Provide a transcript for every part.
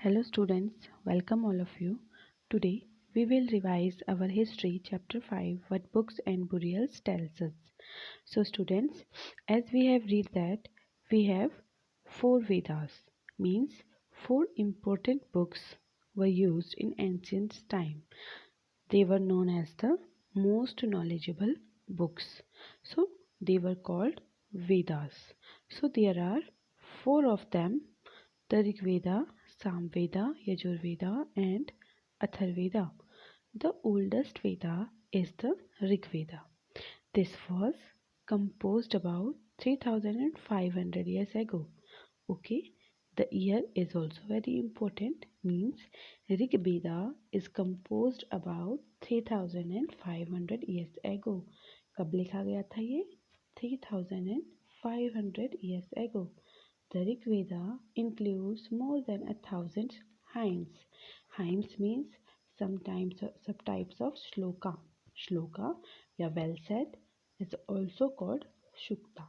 Hello students, welcome all of you. Today we will revise our history chapter 5 what books and burials tells us. So students, as we have read that we have four Vedas, means four important books were used in ancient time. They were known as the most knowledgeable books. So they were called Vedas. So there are four of them: the Rig Veda, Samveda, Yajurveda, and Atharveda. The oldest Veda is the Rig Veda. This was composed about 3500 years ago. Okay, the year is also very important, means Rig Veda is composed about 3500 years ago. कब लिखा गया था ये? 3500 years ago. The Rig Veda includes more than 1,000 hymns. Hymns means some types of shloka. Shloka, yeah, well said, is also called Shukta.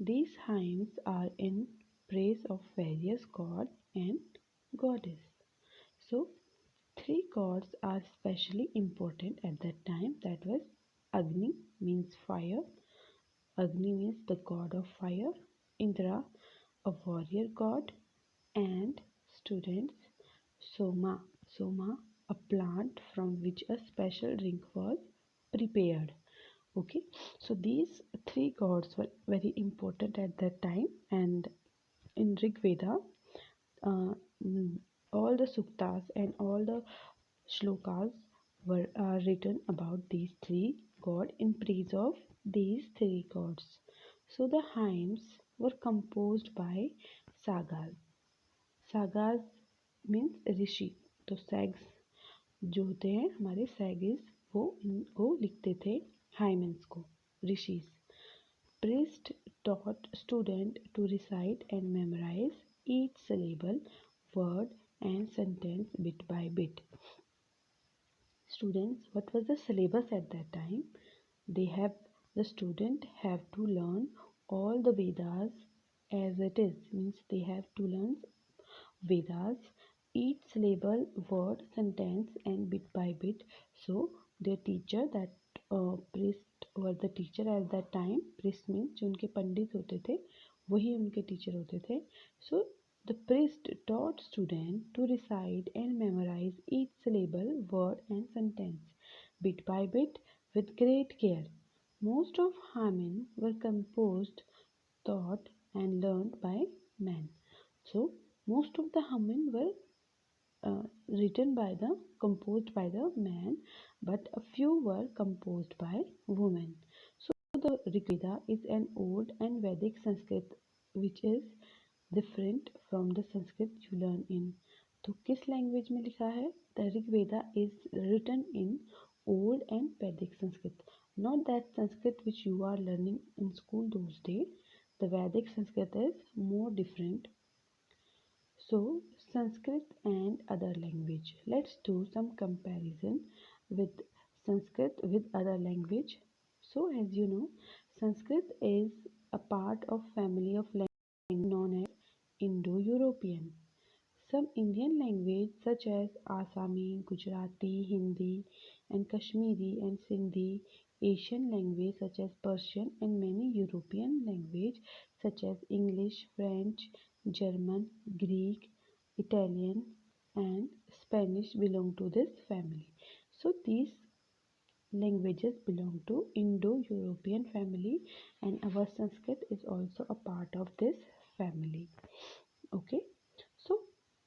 These hymns are in praise of various gods and goddess. So, three gods are especially important at that time. That was Agni, means fire. Agni means the god of fire. Indra, a warrior god. And students, Soma. Soma, a plant from which a special drink was prepared. Okay, so these three gods were very important at that time, and in Rig Veda, uh, all the suktas and all the shlokas were written about these three gods in praise of these three gods. So the hymns were composed by sagas. Sagas means ऋषि. तो सैग्स जो होते हैं हमारे सैगिस, वो इनको लिखते थे हाइमेंस को, ऋषिस. Priest taught student to recite and memorize each syllable, word and sentence bit by bit. Students, what was the syllabus at that time? The student have to learn all the Vedas as it is, means they have to learn Vedas, each syllable, word, sentence and bit by bit. So their teacher, that priest was the teacher at that time. Priest means जो उनके पंडित होते थे वही उनके teacher होते थे. So the priest taught student to recite and memorize each syllable, word and sentence bit by bit with great care. Most of hymns were composed, taught and learned by men. So most of the hymns were composed by the man, but a few were composed by women. So the Rig Veda is an old and Vedic Sanskrit which is different from the Sanskrit you learn in. तो किस language में लिखा है? The Rig Veda is written in old and Vedic Sanskrit, not that Sanskrit which you are learning in school those days. The Vedic Sanskrit is more different. So Sanskrit and other language. Let's do some comparison with Sanskrit with other language. So as you know, Sanskrit is a part of family of language known as Indo-European. Some Indian language such as Assami, Gujarati, Hindi and Kashmiri and Sindhi, Asian language such as Persian and many European language such as English, French, German, Greek, Italian and Spanish belong to this family. So these languages belong to Indo-European family and our Sanskrit is also a part of this family. Okay, so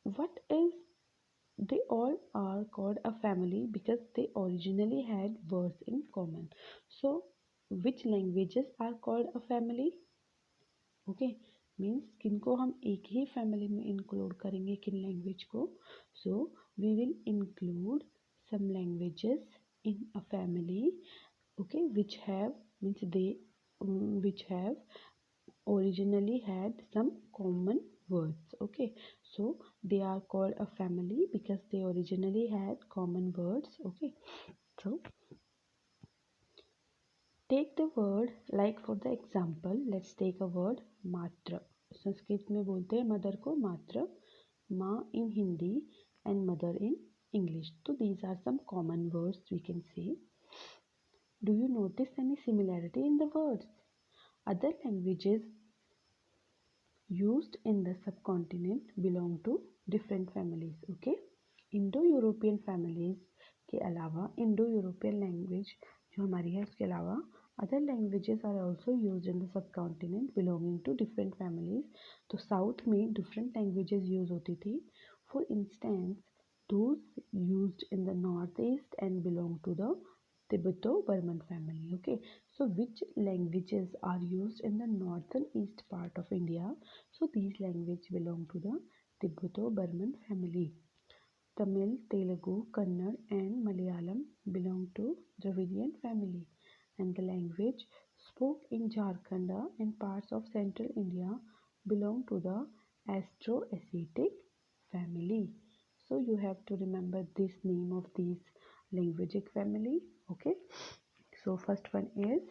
what is, they all are called a family because they originally had words in common. So which languages are called a family? Okay, means किनको हम एक ही family में include करेंगे, किन language को? So we will include some languages in a family, okay, which have, means they which have originally had some common words. Okay, so they are called a family because they originally had common words. Okay, so take the word, like for the example, let's take a word matra. Sanskrit में बोलते हैं mother को मात्र. Ma in Hindi and mother in English. So these are some common words we can say. Do you notice any similarity in the words? Other languages used in the subcontinent belong to different families. Okay, Indo European families के अलावा Indo European language जो हमारी है उसके अलावा other languages are also use in the subcontinent belonging to different families. तो south में different languages use होती थी. For instance those used in the northeast and belong to the Tibeto-Burman family. Okay, so which languages are used in the northern east part of India? So these languages belong to the Tibeto-Burman family. Tamil, Telugu, Kannada and Malayalam belong to Dravidian family, and the language spoke in Jharkhand and parts of central India belong to the Austroasiatic family. So you have to remember this name of these linguistic family. Okay, so first one is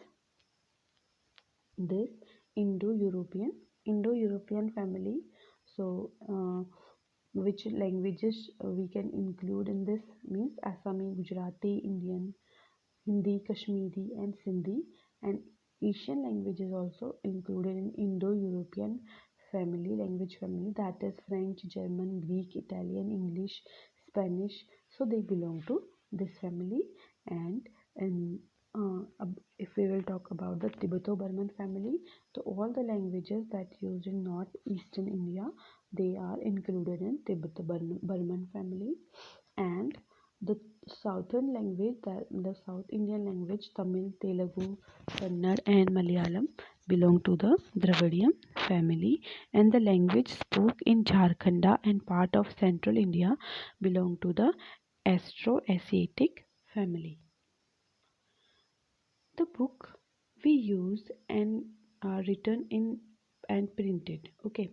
this Indo-European family. So which languages we can include in this means Assami, Gujarati, Indian, Hindi, Kashmiri and Sindhi, and Asian languages also included in Indo-European family, language family, that is French, German, Greek, Italian, English, Spanish. So they belong to this family. And if we will talk about the Tibeto-Burman family, so all the languages that used in northeastern India, they are included in Tibeto-Burman family. And the southern language, the South Indian language, Tamil, Telugu, Kannada and Malayalam belong to the Dravidian family, and the language spoke in Jharkhand and part of central India belong to the Austroasiatic family. The book we use and are written in and printed. Okay,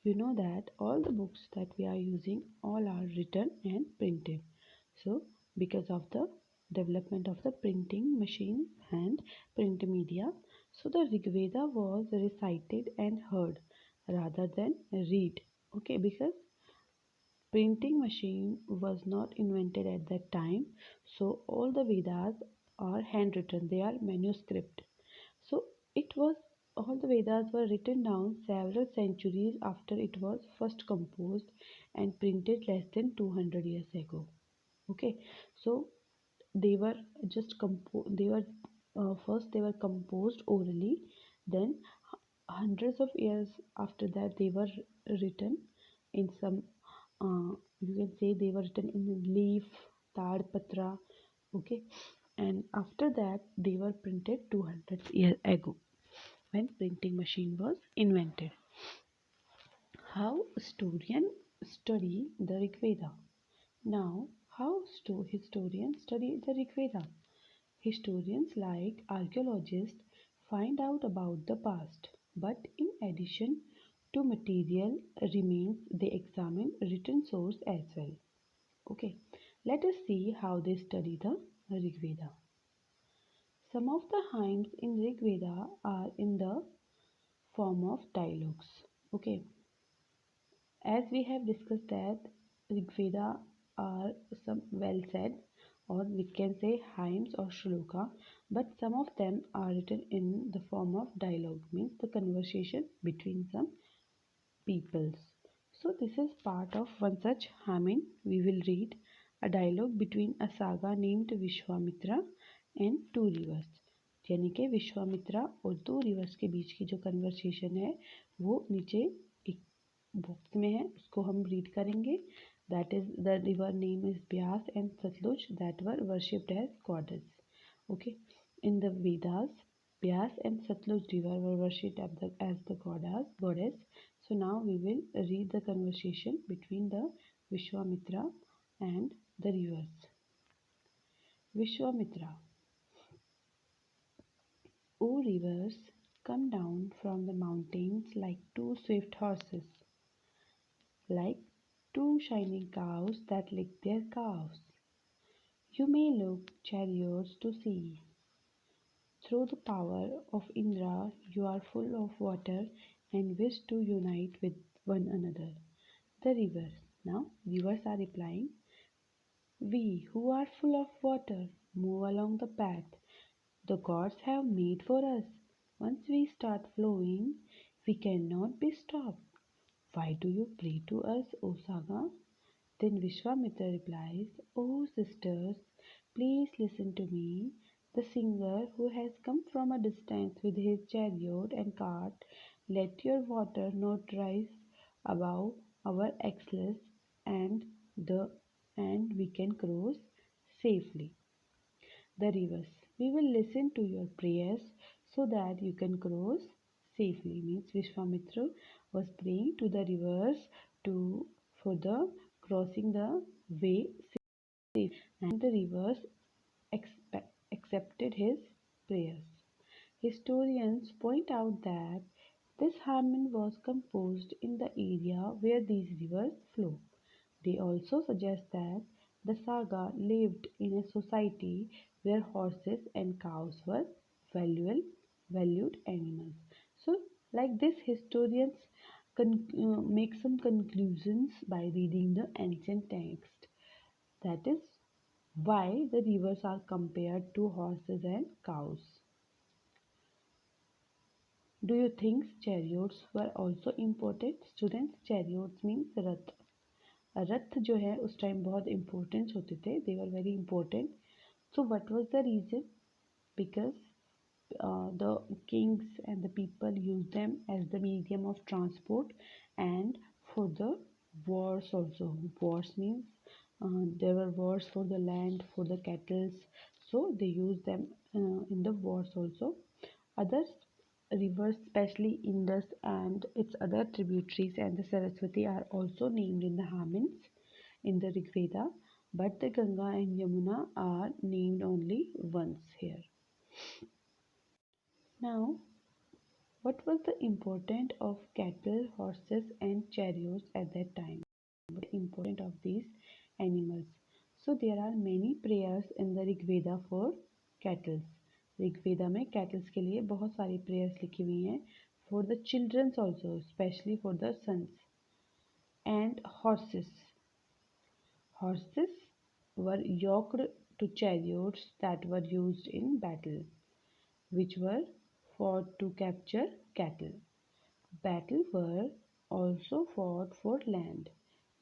you know that all the books that we are using all are written and printed. So because of the development of the printing machine and print media, so the Rig Veda was recited and heard rather than read. Okay, because printing machine was not invented at that time, so all the Vedas are handwritten, they are manuscript. So it was all the Vedas were written down several centuries after it was first composed and printed less than 200 years ago. Okay, so they were just they were first they were composed orally, then hundreds of years after that they were written in some you can say they were written in leaf, tad patra. Okay, and after that they were printed 200 years ago when printing machine was invented. How historians study the Rig Veda? Now, how historians study the Rig Veda? Historians, like archaeologists, find out about the past, but in addition to material remains, they examine written source as well. Okay, let us see how they study the Rig Veda. Some of the hymns in Rig Veda are in the form of dialogues. Okay, as we have discussed that Rig Veda are some well said, or we can say hymns or shloka, but some of them are written in the form of dialogue, means the conversation between some peoples. So this is part of one such hymn. We will read a dialogue between a saga named Vishwamitra and two rivers. यानी कि विश्वामित्रा और दो reverse के बीच की जो conversation है वो नीचे एक बॉक्स में है, उसको हम रीड करेंगे. That is the river name is Beas and Sutlej that were worshipped as goddess. Okay, in the Vedas Byas and Satluj river were worshipped as the goddess. So now we will read the conversation between the Vishwamitra and the rivers. Vishwamitra, O rivers, come down from the mountains like two swift horses, like two shining cows that lick their calves. You may look chariots to see. Through the power of Indra, you are full of water and wish to unite with one another. The rivers, Now rivers are replying, we who are full of water move along the path the gods have made for us. Once we start flowing, we cannot be stopped. Why do you pray to us, O Saga? Then Vishwamitra replies, O sisters, please listen to me. The singer who has come from a distance with his chariot and cart, let your water not rise above our axles and the and we can cross safely the rivers. We will listen to your prayers so that you can cross safely. Means Vishwamitra was praying to the rivers to for the crossing the way safe, and the rivers accepted his prayers. Historians point out that this harmony was composed in the area where these rivers flow. They also suggest that the saga lived in a society where horses and cows were valuable, valued animals. So, like this, historians make some conclusions by reading the ancient text. That is why the rivers are compared to horses and cows. Do you think chariots were also important? Students, chariots means rath. रथ जो है उस time बहुत importance होते थे they were very important so what was the reason because the kings and the people used them as the medium of transport and for the wars also. Wars means there were wars for the land, for the cattle, so they used them in the wars also. Other rivers, especially Indus and its other tributaries and the Saraswati, are also named in the hymns in the Rig Veda, but the Ganga and Yamuna are named only once here. Now, what was the importance of cattle, horses, and chariots at that time? The importance of these animals. So there are many prayers in the Rig Veda for cattle. Rig Veda में cattles के लिए बहुत सारी prayers लिखी हुई हैं for the childrens also specially for the sons and horses horses were yoked to chariots that were used in battle which were fought to capture cattle. Battle were also fought for land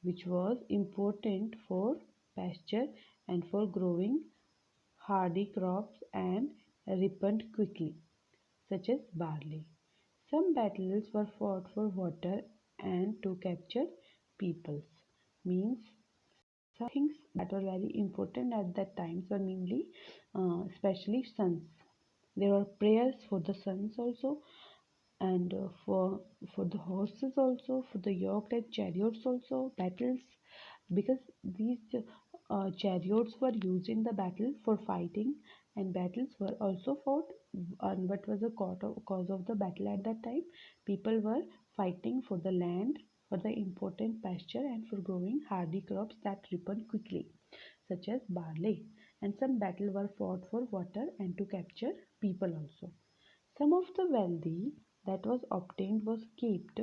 which was important for pasture and for growing hardy crops and ripened quickly, such as barley. Some battles were fought for water and to capture peoples. Means some things that were very important at that times were mainly, especially sons. There were prayers for the sons also, and for the horses also, for the yoked and chariots also, battles because these chariots were used in the battle for fighting and battles were also fought. And what was the cause of the battle at that time? People were fighting for the land, for the important pasture and for growing hardy crops that ripen quickly such as barley, and some battle were fought for water and to capture people also. Some of the wealthy that was obtained was kept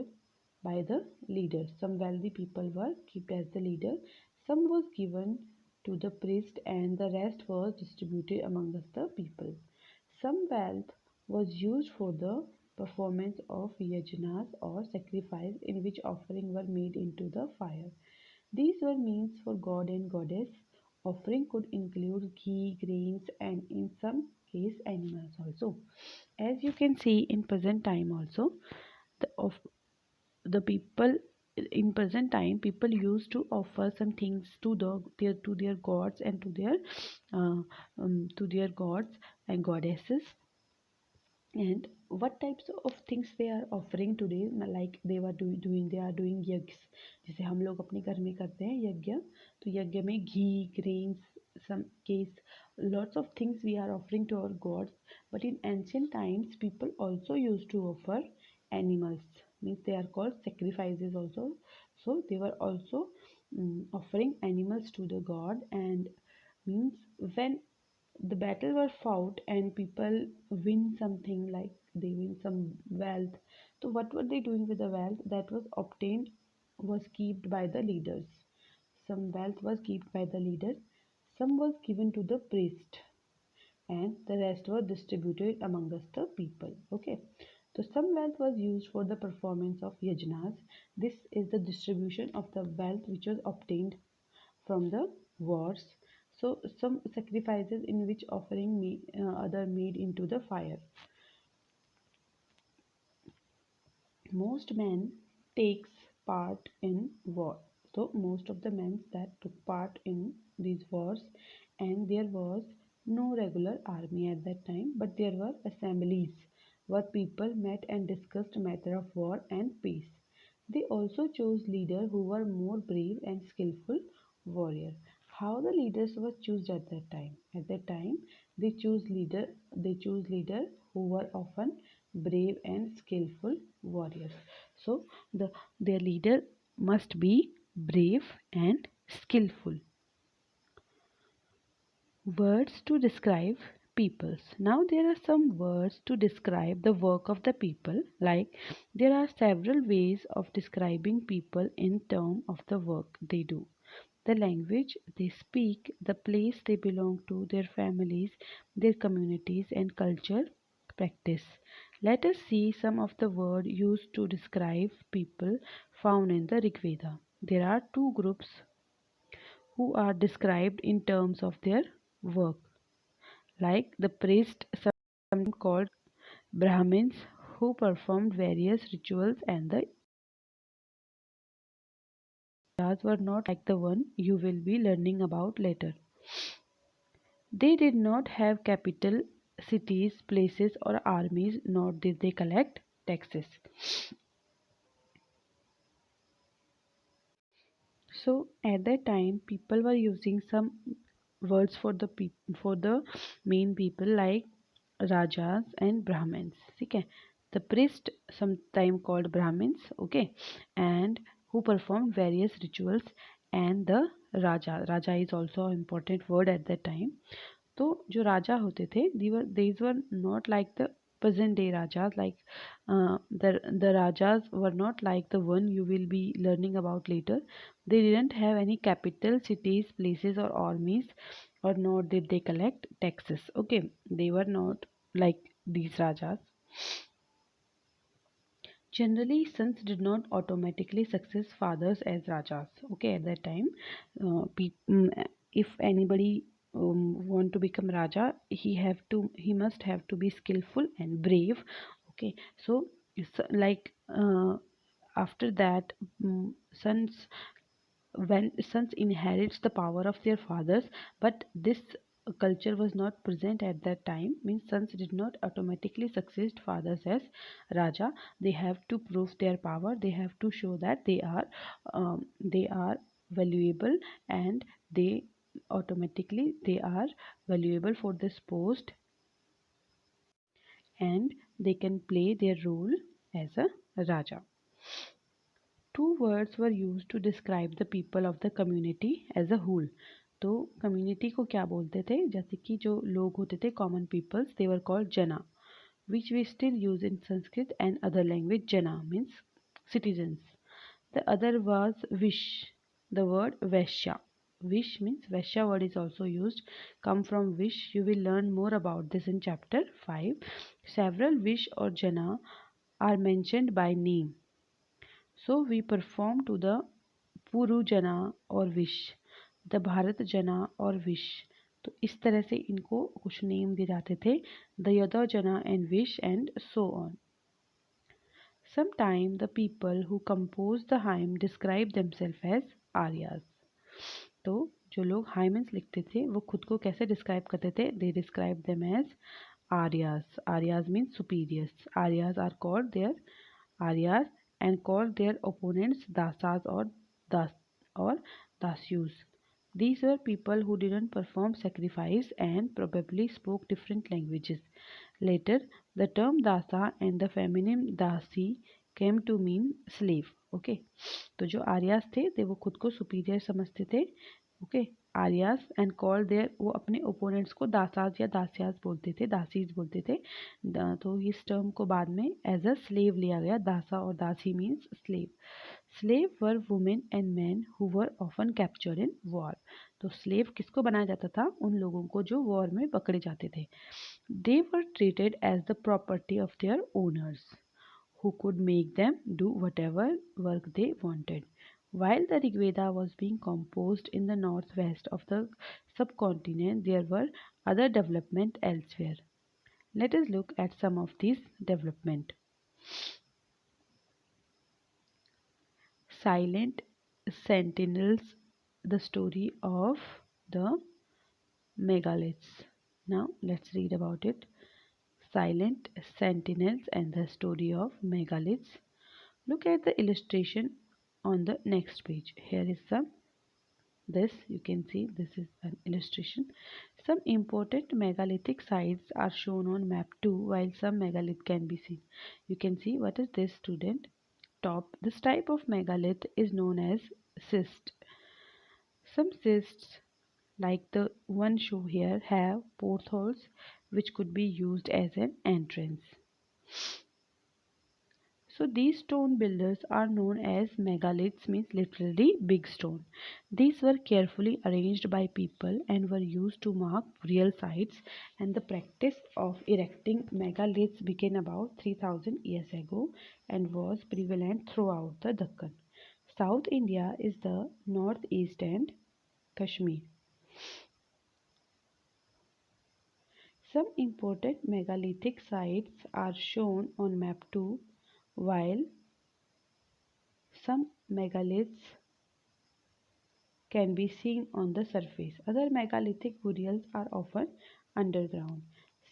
by the leaders. Some wealthy people were kept as the leader. Some was given to the priest and the rest was distributed amongst the people. Some wealth was used for the performance of yajnas or sacrifice in which offering were made into the fire. These were means for god and goddess. Offering could include ghee, grains, and in some case animals also. As you can see in present time also, the of the people in present time people used to offer some things to their gods and uh, to their gods and goddesses and what types of things they are offering today like they were doing they are doing यज्ञ जैसे हम लोग अपने घर में करते हैं यज्ञ तो यज्ञ में घी grains some case lots of things we are offering to our gods but in ancient times people also used to offer animals means they are called sacrifices also so they were also offering animals to the god and means when the battle were fought and people win something like they win some wealth so what were they doing with the wealth that was obtained was kept by the leaders some wealth was kept by the leader, some was given to the priest, and the rest were distributed amongst the people. Okay, so some wealth was used for the performance of yajnas. This is the distribution of the wealth which was obtained from the wars. So some sacrifices in which offering other made into the fire. Most men takes part in war. So most of the men that took part in these wars, and there was no regular army at that time, but there were assemblies where people met and discussed matter of war and peace. They also chose leaders who were more brave and skillful warrior. How the leaders were chosen at that time? At that time, they choose leader who were often brave and skillful warriors. So their leader must be brave and skillful. Words to describe peoples. Now there are some words to describe the work of the people. Like there are several ways of describing people in terms of the work they do. The language they speak, the place they belong to, their families, their communities and culture practice. Let us see some of the words used to describe people found in the Rig Veda. There are two groups who are described in terms of their work, like the priests, sometimes called Brahmins, who performed various rituals, and the Yajas were not like the one you will be learning about later. They did not have capital cities, places, or armies, nor did they collect taxes. So at that time, people were using some words for the main people like rajas and brahmins. Okay, the priest sometime called brahmins. Okay, and who performed various rituals, and the raja is also an important word at that time. तो जो राजा होते थे these were not like the present day rajas, like the rajas were not like the one you will be learning about later. They didn't have any capital cities, places or armies, or nor did they collect taxes. Okay, they were not like these rajas. Generally, sons did not automatically succeed fathers as rajas. Okay, at that time, if anybody want to become raja, he must have to be skillful and brave. Okay, so like after that, sons when sons inherits the power of their fathers, but this culture was not present at that time, means sons did not automatically succeed fathers as raja. They have to prove their power, they have to show that they are valuable, and they are valuable for this post, and they can play their role as a raja. Two words were used to describe the people of the community as a whole. तो community को क्या बोलते थे? जैसे कि जो लोग होते थे common peoples, they were called jana, which we still use in Sanskrit and other language. Jana means citizens. The other was wish. The word vaishya. Wish means vaishya word is also used, come from wish. You will learn more about this in chapter 5. Several wish or jana are mentioned by name. So we perform to the Puru Jana और wish, the Bharat जना और wish. तो इस तरह से इनको कुछ name दिए जाते थे, द यदा जना and wish and so on. Sometime the people who compose the hymn describe themselves as Arya's. तो जो लोग हाइमन्स लिखते थे वो खुद को कैसे डिस्क्राइब करते थे? They describe them as Aryas. Aryas means superiors. Aryas are called their Aryas and called their opponents dasas or dasyus. These were people who didn't perform sacrifice and probably spoke different languages. Later, the term dasa and the feminine dasi came to mean slave. Okay, तो जो आर्यास थे वो खुद को superior समझते थे. Okay, Arya's and call there, वो अपने ओपोनेंट्स को दासाज या दासियास बोलते थे, दासीज बोलते थे. तो इस टर्म को बाद में एज अ स्लेव लिया गया. दासा और दासी means slave. Slave were women and men who were often captured in war. तो slave किसको बनाया जाता था? उन लोगों को जो war में पकड़े जाते थे. They were treated as the property of their owners, who could make them do whatever work they wanted. While the Rig Veda was being composed in the northwest of the subcontinent, there were other developments elsewhere. Let us look at some of these developments. Silent Sentinels, the story of the Megaliths. Now let's read about it. Silent Sentinels and the story of Megaliths. Look at the illustration on the next page. Here is this you can see this is an illustration. Some important megalithic sites are shown on map 2 while some megalith can be seen. You can see what is this, student? Top. This type of megalith is known as cyst. Some cysts like the one shown here have portholes which could be used as an entrance. So these stone builders are known as megaliths, means literally big stone. These were carefully arranged by people and were used to mark burial sites, and the practice of erecting megaliths began about 3000 years ago and was prevalent throughout the Deccan. South India is the northeast and Kashmir. Some important megalithic sites are shown on map 2 while some megaliths can be seen on the surface. Other megalithic burials are often underground.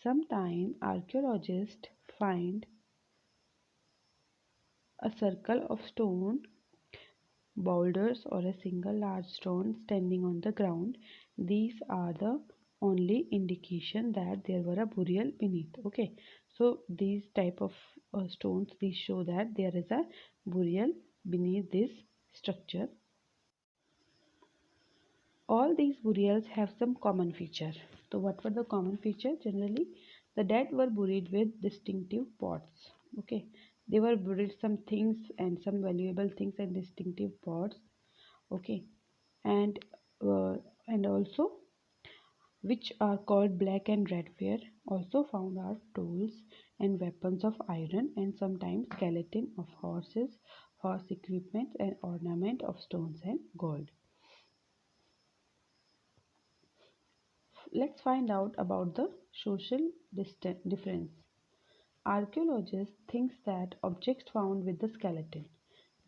Sometimes archaeologists find a circle of stone boulders or a single large stone standing on the ground. These are the only indication that there were a burial beneath. Okay, so these type of stones, these show that there is a burial beneath this structure. All these burials have some common feature. So what were the common feature? Generally, the dead were buried with distinctive pots. Okay, they were buried some things and some valuable things and distinctive pots. Okay, and uh, and also which are called black and red ware. Also found are tools and weapons of iron and sometimes skeleton of horses, horse equipment and ornament of stones and gold. Let's find out about the social difference. Archaeologists think that objects found with the skeleton.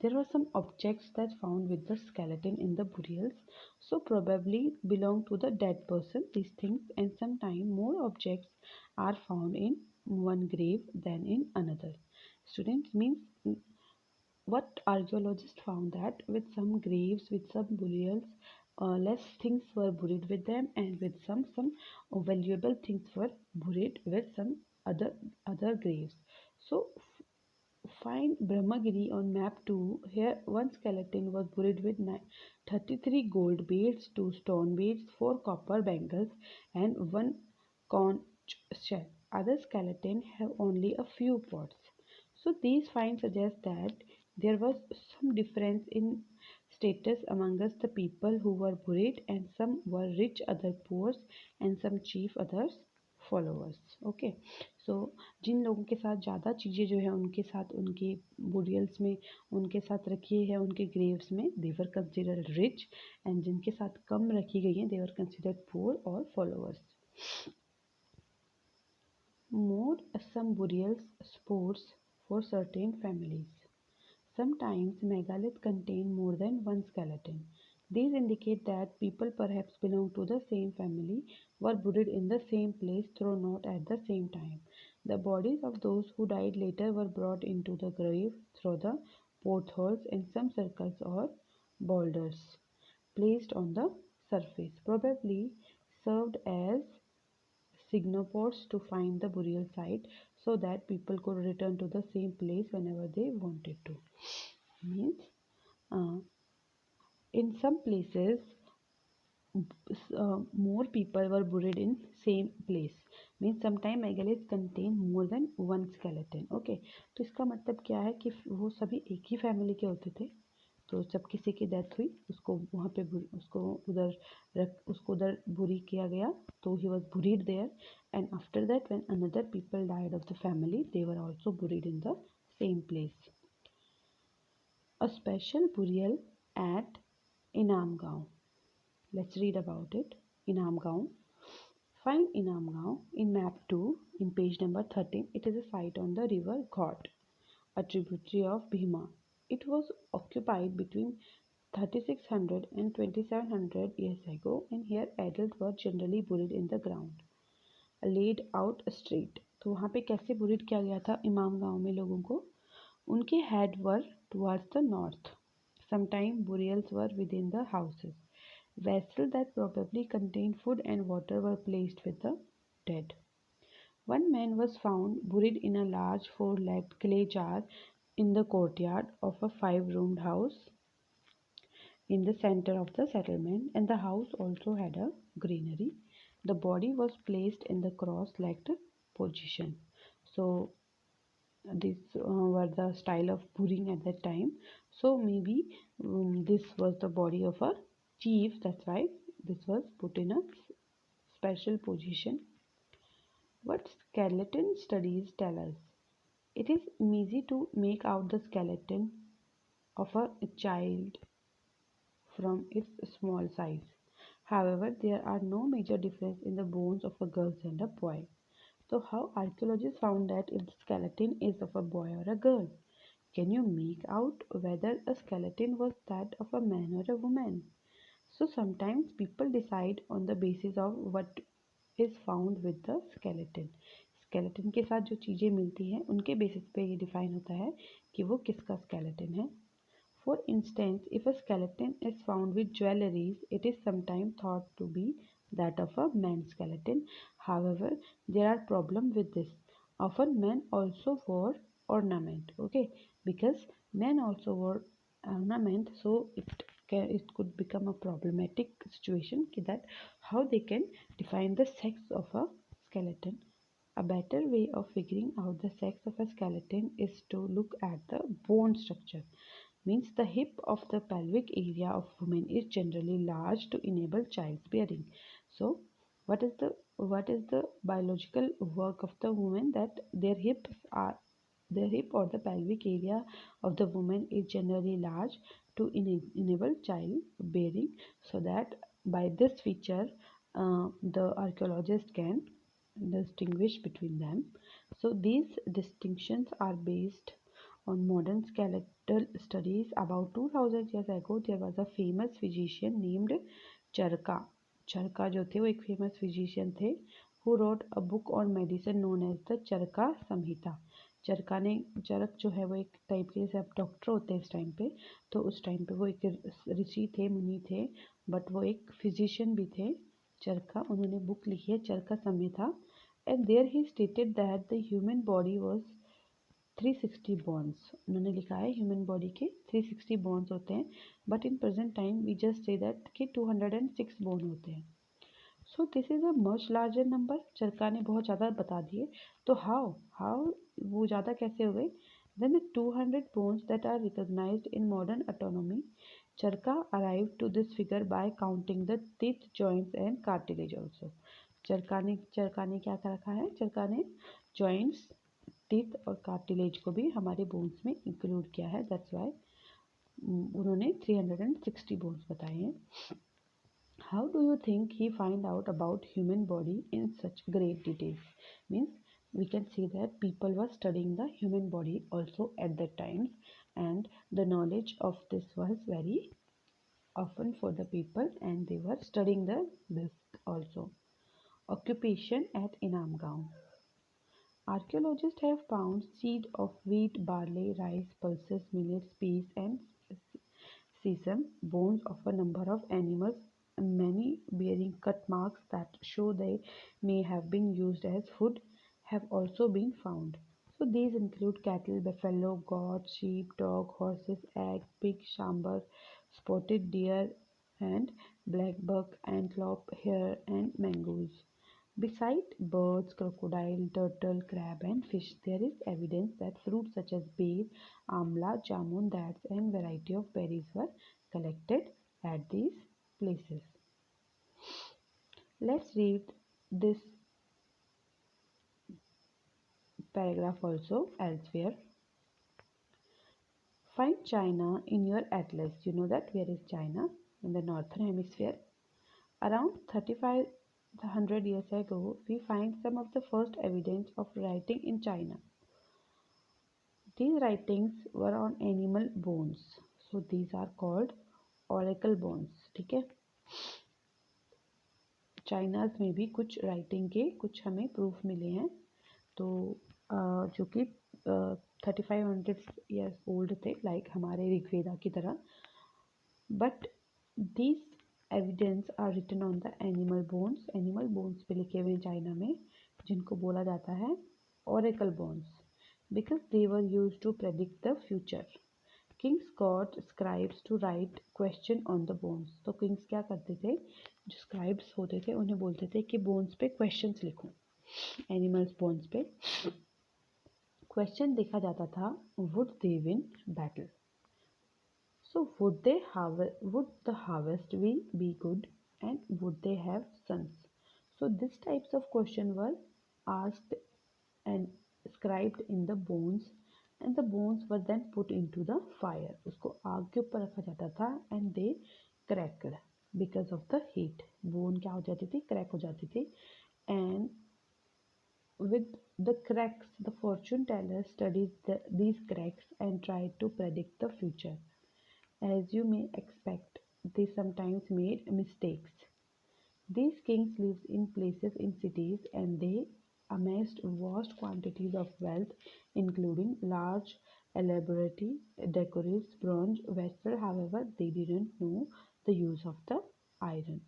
There were some objects that found with the skeleton in the burials, so probably belong to the dead person, these things, and sometimes more objects are found in one grave than in another. Students, means what archaeologists found that with some graves, with some burials, less things were buried with them, and with some valuable things were buried with some other graves. So find Brahmagiri on map 2. Here one skeleton was buried with 33 gold beads, 2 stone beads, 4 copper bangles and 1 conch shell. Other skeletons have only a few pots. So these finds suggest that there was some difference in status amongst the people who were buried, and some were rich, other poor, and some chief, others followers. Okay, so जिन लोगों के साथ ज़्यादा चीज़ें जो है उनके साथ उनके बुरियल्स में उनके साथ रखी है उनके ग्रेव्स में देवर कंसिडर्ड रिच, एंड जिनके साथ कम रखी गई हैं देवर कंसिडर्ड पुअर और followers. More some burials sports for certain families. Sometimes megalith contain more than one skeleton. These indicate that people perhaps belong to the same family were buried in the same place though not at the same time. The bodies of those who died later were brought into the grave through the portholes in some circles or boulders placed on the surface, probably served as signopods to find the burial site so that people could return to the same place whenever they wanted to. Means uh, in some places more people were buried in same place. Means sometimes megaliths contain more than one skeleton. Okay, तो इसका मतलब क्या है कि वो सभी एक ही family के होते थे. तो जब किसी की डेथ हुई उसको वहाँ पे उसको उधर बुरी किया गया, तो he was buried there, and after that when another people died of the family they were also buried in the same place. A special burial at Inamgaon. Let's read about it. Inamgaon. Find Inamgaon in map 2 in page number 13. It is a site on the river Ghat, a tributary of Bhima. It was occupied between 3600 and 2700 years ago, and here adults were generally buried in the ground. A laid out street. तो वहाँ पे कैसे बुरीड किया गया था इमाम गांव में लोगों को? उनके head were towards the north. Sometimes burials were within the houses. Vessels that probably contained food and water were placed with the dead. One man was found buried in a large four-legged clay jar in the courtyard of a five-roomed house in the center of the settlement, and the house also had a granary. The body was placed in the cross-legged position. So these were the style of burying at that time. So maybe this was the body of a chief, that's why this was put in a special position. What skeleton studies tell us? It is easy to make out the skeleton of a child from its small size. However, there are no major difference in the bones of a girl and a boy. So how archaeologists found that if the skeleton is of a boy or a girl? Can you make out whether a skeleton was that of a man or a woman? So sometimes people decide on the basis of what is found with the skeleton. Skeleton के साथ जो चीज़ें मिलती हैं उनके basis पे ये define होता है कि वो किसका स्केलेटन है. For instance, if a skeleton is found with jewelries, it is sometimes thought to be that of a man's skeleton. However, there are problems with this. Often men also wore ornament, okay, because men also wore ornament, so it could become a problematic situation that how they can define the sex of a skeleton. A better way of figuring out the sex of a skeleton is to look at the bone structure. Means the hip of the pelvic area of women is generally large to enable childbearing. So what is the biological work of the woman, that their hip or the pelvic area of the woman is generally large to enable childbearing, so that by this feature the archaeologist can distinguish between them. So these distinctions are based on modern skeletal studies. About 2000 years ago there was a famous physician named Charka. चरका जो थे वो एक famous physician थे who wrote a book on medicine known as the चरका संहिता. चरक जो है वो एक type के, जैसे अब डॉक्टर होते हैं इस टाइम पे, तो उस टाइम पे वो एक ऋषि थे, मुनि थे, बट वो एक फिजिशियन भी थे. चरका, उन्होंने बुक लिखी है Charaka Samhita, and there he stated that the human body was 360 bones. उन्होंने लिखा है ह्यूमन बॉडी के 360 बोन्स होते हैं, but in present time we just say that कि 206 बोन होते हैं. So this is a much larger number. Charaka ने बहुत ज़्यादा बता दिए. तो हाउ वो ज़्यादा कैसे हो गए? Then the 200 bones that are recognized in modern anatomy, Charka arrived to this figure by counting the teeth, joints and cartilage also. चरका ने क्या रखा है? चरका ने joints, teeth और कार्टिलेज को भी हमारे बोन्स में इंक्लूड किया है. दैट्स वाई उन्होंने 360 बोन्स बताए हैं. How do you think he find out about human body in such great details? Means we can see that people were studying the human body also at that times, and the knowledge of this was very often for the people, and they were studying this also. Occupation at Inamgaon. Archaeologists have found seed of wheat, barley, rice, pulses, millets, peas, and sesame, bones of a number of animals, many bearing cut marks that show they may have been used as food, have also been found. So these include cattle, buffalo, goat, sheep, dog, horses, egg, pig, shambar, spotted deer, and black buck, antelope, hare, and mongoose. Beside birds, crocodile, turtle, crab, and fish, there is evidence that fruits such as ber, amla, jamun, dates, and variety of berries were collected at these places. Let's read this paragraph also elsewhere. Find China in your atlas. You know that where is China? In the northern hemisphere. Around 3500 years ago, we find some of the first evidence of writing in China. These writings were on animal bones. So these are called oracle bones. ठीक है. China's में भी कुछ writing के कुछ हमें proof मिले हैं, तो जो कि 3500 ईयर्स ओल्ड थे, लाइक हमारे ऋग्वेदा की तरह. But these evidence are written on the animal bones पे लिखे हुए हैं चाइना में, जिनको बोला जाता है oracle bones, because they were use to predict the future. Kings got scribes to write question on the bones. तो किंग्स क्या करते थे, जो स्क्राइब्स होते थे उन्हें बोलते थे कि बोन्स पे क्वेश्चंस लिखो, एनिमल्स बोन्स पे क्वेश्चन लिखा जाता था. Would they win battle? So would the harvest be good, and would they have sons? So these types of question were asked and scribed in the bones, and the bones were then put into the fire. उसको आग के ऊपर रखा जाता था and they cracked because of the heat. Bone क्या हो जाती थी, crack हो जाती थी, and with the cracks, the fortune teller studied these cracks and tried to predict the future. As you may expect, they sometimes made mistakes. These kings lived in places in cities, and they amassed vast quantities of wealth, including large, elaborate, decorous bronze vessels. However, they didn't know the use of the iron.